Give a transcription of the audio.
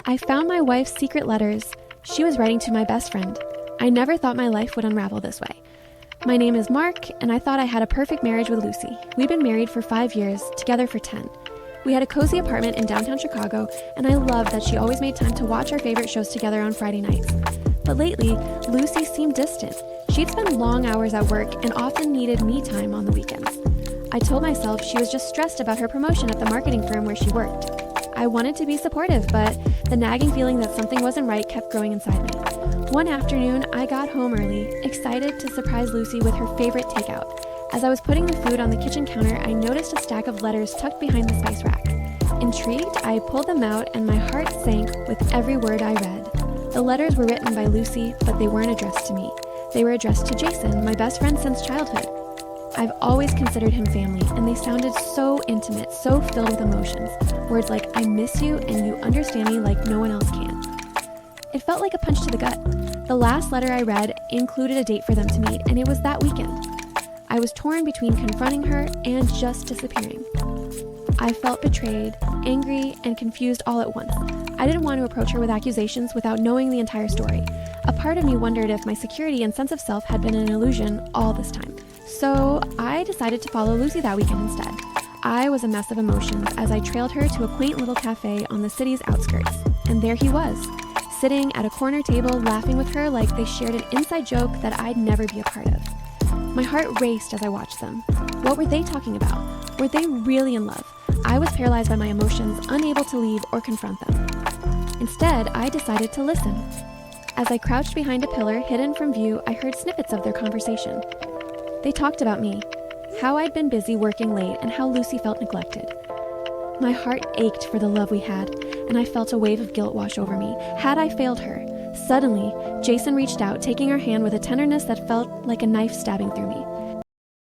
I found my wife's secret letters she was writing to my best friend. I never thought my life would unravel this way. My name is Mark, and I thought I had a perfect marriage with Lucy. We've been married for 5 years, together for 10. We had a cozy apartment in downtown Chicago, and I loved that she always made time to watch our favorite shows together on Friday nights. But lately, Lucy seemed distant. She'd spend long hours at work and often needed me time on the weekends. I told myself she was just stressed about her promotion at the marketing firm where she worked. I wanted to be supportive, but the nagging feeling that something wasn't right kept growing inside me. One afternoon, I got home early, excited to surprise Lucy with her favorite takeout. As I was putting the food on the kitchen counter, I noticed a stack of letters tucked behind the spice rack. Intrigued, I pulled them out and my heart sank with every word I read. The letters were written by Lucy, but they weren't addressed to me. They were addressed to Jason, my best friend since childhood. I've always considered him family, and they sounded so intimate, so filled with emotions. Words like, I miss you and you understand me like no one else can. It felt like a punch to the gut. The last letter I read included a date for them to meet, and it was that weekend. I was torn between confronting her and just disappearing. I felt betrayed, angry, and confused all at once. I didn't want to approach her with accusations without knowing the entire story. A part of me wondered if my security and sense of self had been an illusion all this time. So I decided to follow Lucy that weekend instead. I was a mess of emotions as I trailed her to a quaint little cafe on the city's outskirts. And there he was, sitting at a corner table laughing with her like they shared an inside joke that I'd never be a part of. My heart raced as I watched them. What were they talking about? Were they really in love? I was paralyzed by my emotions, unable to leave or confront them. Instead, I decided to listen. As I crouched behind a pillar hidden from view, I heard snippets of their conversation. They talked about me, how I'd been busy working late, and how Lucy felt neglected. My heart ached for the love we had, and I felt a wave of guilt wash over me. Had I failed her? Suddenly, Jason reached out, taking her hand with a tenderness that felt like a knife stabbing through me.